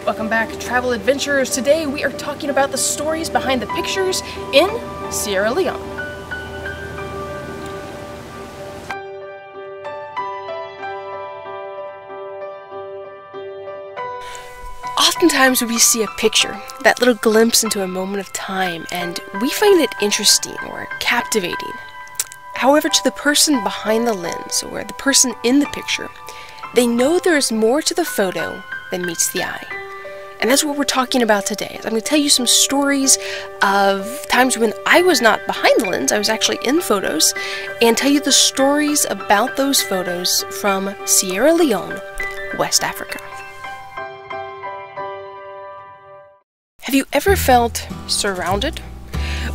Welcome back, travel adventurers. Today we are talking about the stories behind the pictures in Sierra Leone. Oftentimes we see a picture, that little glimpse into a moment of time, and we find it interesting or captivating. However, to the person behind the lens, or the person in the picture, they know there is more to the photo than meets the eye. And that's what we're talking about today. I'm going to tell you some stories of times when I was not behind the lens, I was actually in photos, and tell you the stories about those photos from Sierra Leone, West Africa. Have you ever felt surrounded?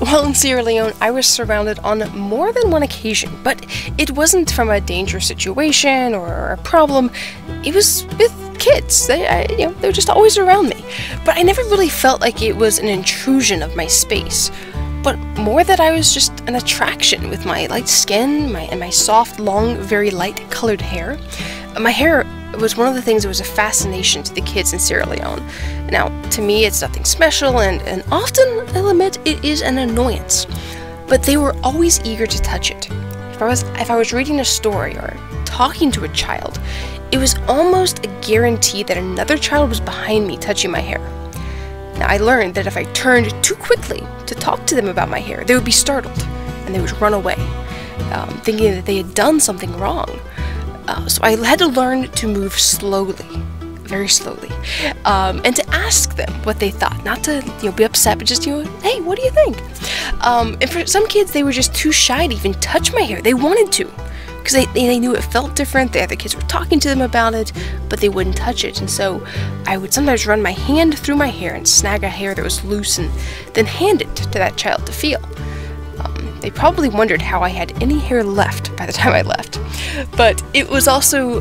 Well, in Sierra Leone, I was surrounded on more than one occasion, but it wasn't from a dangerous situation or a problem. It was with kids. They're just always around me. But I never really felt like it was an intrusion of my space, but more that I was just an attraction with my light skin and my soft, long, very light colored hair. My hair was one of the things that was a fascination to the kids in Sierra Leone. Now, to me, it's nothing special, and often, I'll admit, it is an annoyance. But they were always eager to touch it. If I was reading a story or talking to a child, it was almost a guarantee that another child was behind me touching my hair. Now, I learned that if I turned too quickly to talk to them about my hair, they would be startled, and they would run away, thinking that they had done something wrong. So I had to learn to move slowly, very slowly, and to ask them what they thought. Not to be upset, but just hey, what do you think? And for some kids, they were just too shy to even touch my hair. They wanted to, because they knew it felt different. The other kids were talking to them about it, but they wouldn't touch it. And so I would sometimes run my hand through my hair and snag a hair that was loose, and then hand it to that child to feel. They probably wondered how I had any hair left by the time I left. But it was also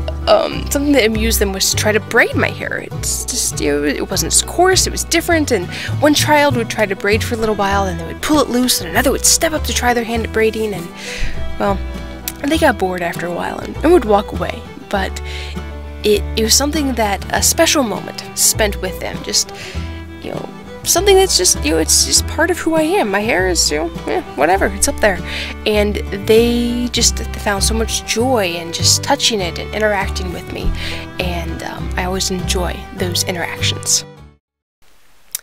something that amused them was to try to braid my hair. It's just, it wasn't as coarse, it was different, and one child would try to braid for a little while, and they would pull it loose, and another would step up to try their hand at braiding, and, well, they got bored after a while and would walk away. But it was something that, a special moment spent with them, just, something that's just, it's just part of who I am. My hair is, whatever, it's up there. And they just found so much joy in just touching it and interacting with me. And I always enjoy those interactions.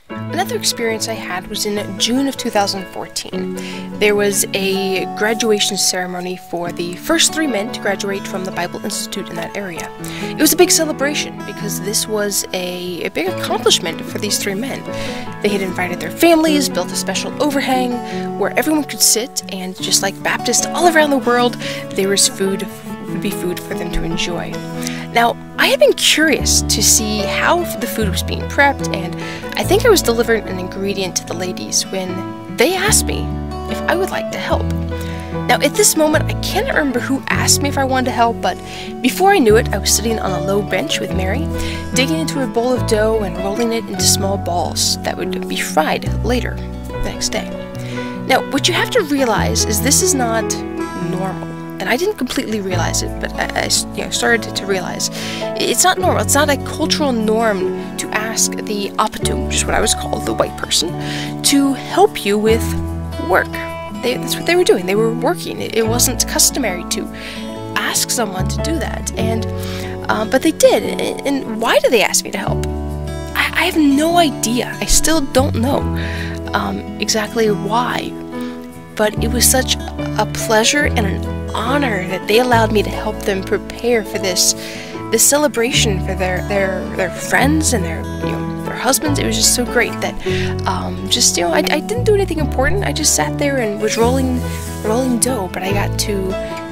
Another experience I had was in June of 2014. There was a graduation ceremony for the first 3 men to graduate from the Bible Institute in that area. It was a big celebration because this was a big accomplishment for these 3 men. They had invited their families, built a special overhang where everyone could sit, and just like Baptists all around the world, there was food for them to enjoy. Now, I had been curious to see how the food was being prepped, and I think I was delivering an ingredient to the ladies when they asked me if I would like to help. Now, at this moment, I cannot remember who asked me if I wanted to help, but before I knew it, I was sitting on a low bench with Mary, digging into a bowl of dough and rolling it into small balls that would be fried later, the next day. Now, what you have to realize is this is not normal. And I didn't completely realize it, but I started to realize it's not normal. It's not a cultural norm to ask the apatu, which is what I was called, the white person, to help you with work. That's what they were doing. They were working. It wasn't customary to ask someone to do that, but they did. And why did they ask me to help? I have no idea. I still don't know exactly why. But it was such a pleasure and an honor that they allowed me to help them prepare for this celebration for their friends and their husbands. It was just so great that I didn't do anything important. I just sat there and was rolling dough, but I got to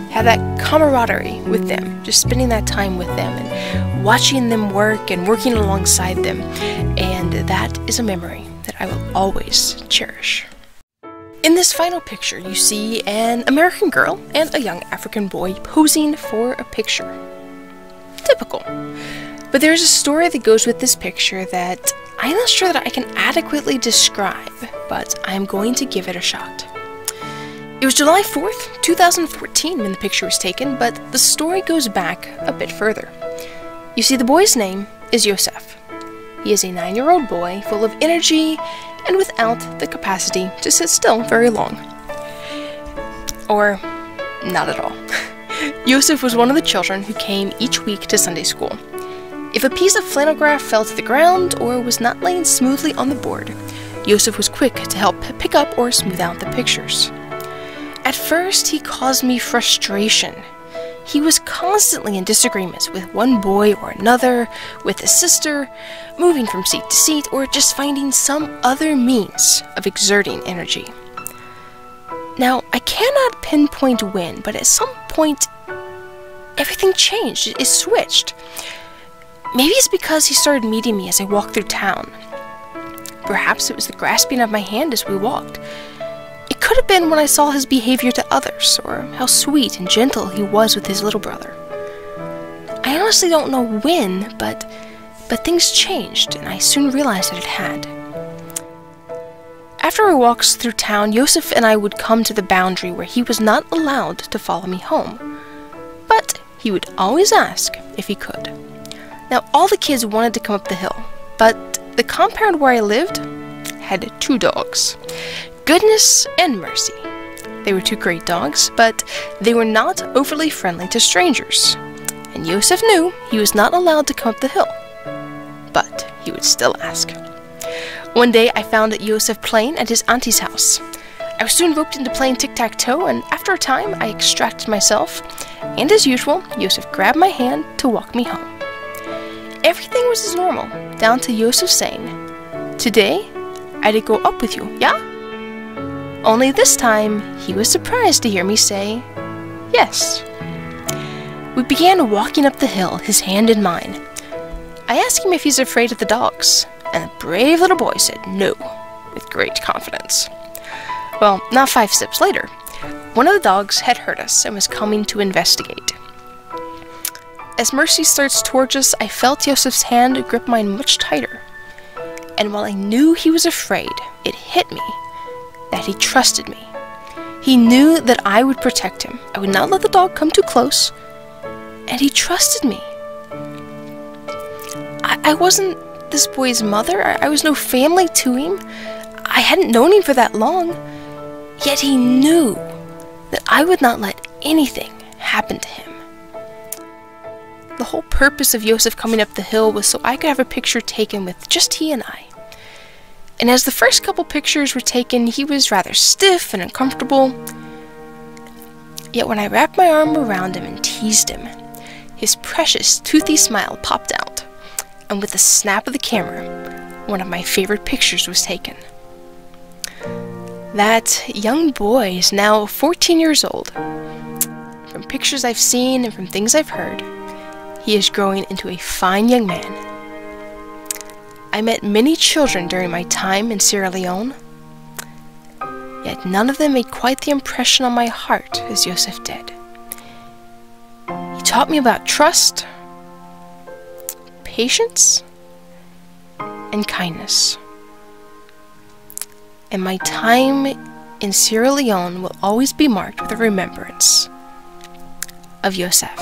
have that camaraderie with them, just spending that time with them and watching them work and working alongside them. And that is a memory that I will always cherish. In this final picture, you see an American girl and a young African boy posing for a picture. Typical. But there's a story that goes with this picture that I'm not sure that I can adequately describe, but I'm going to give it a shot. It was July 4th, 2014 when the picture was taken, but the story goes back a bit further. You see, the boy's name is Yosef. he is a 9-year-old boy full of energy and without the capacity to sit still very long. Or not at all. Joseph was one of the children who came each week to Sunday school. If a piece of flannel graph fell to the ground or was not laying smoothly on the board, Joseph was quick to help pick up or smooth out the pictures. At first, he caused me frustration. He was constantly in disagreements with one boy or another, with his sister, moving from seat to seat, or just finding some other means of exerting energy. Now, I cannot pinpoint when, but at some point, everything changed. It switched. Maybe it's because he started meeting me as I walked through town. Perhaps it was the grasping of my hand as we walked. It could have been when I saw his behavior to others, or how sweet and gentle he was with his little brother. I honestly don't know when, but things changed, and I soon realized that it had. After our walks through town, Joseph and I would come to the boundary where he was not allowed to follow me home. But he would always ask if he could. Now, all the kids wanted to come up the hill, but the compound where I lived had 2 dogs, Goodness and Mercy. They were 2 great dogs, but they were not overly friendly to strangers, and Joseph knew he was not allowed to come up the hill, but he would still ask. One day, I found Joseph playing at his auntie's house. I was soon roped into playing tic-tac-toe, and after a time, I extracted myself, and as usual, Joseph grabbed my hand to walk me home. Everything was as normal, down to Joseph saying, "Today, I'd go up with you, yeah?" Only this time, he was surprised to hear me say, "Yes." We began walking up the hill, his hand in mine. I asked him if he's afraid of the dogs, and the brave little boy said no, with great confidence. Well, not 5 steps later, one of the dogs had hurt us and was coming to investigate. As Mercy starts towards us, I felt Joseph's hand grip mine much tighter. And while I knew he was afraid, it hit me that he trusted me. He knew that I would protect him. I would not let the dog come too close, and he trusted me. I wasn't this boy's mother. I was no family to him. I hadn't known him for that long. Yet he knew that I would not let anything happen to him. The whole purpose of Joseph coming up the hill was so I could have a picture taken with just he and I. And as the first couple pictures were taken, he was rather stiff and uncomfortable. Yet when I wrapped my arm around him and teased him, his precious, toothy smile popped out, and with a snap of the camera, one of my favorite pictures was taken. That young boy is now 14 years old. From pictures I've seen and from things I've heard, he is growing into a fine young man. I met many children during my time in Sierra Leone, yet none of them made quite the impression on my heart as Joseph did. He taught me about trust, patience, and kindness. And my time in Sierra Leone will always be marked with a remembrance of Joseph.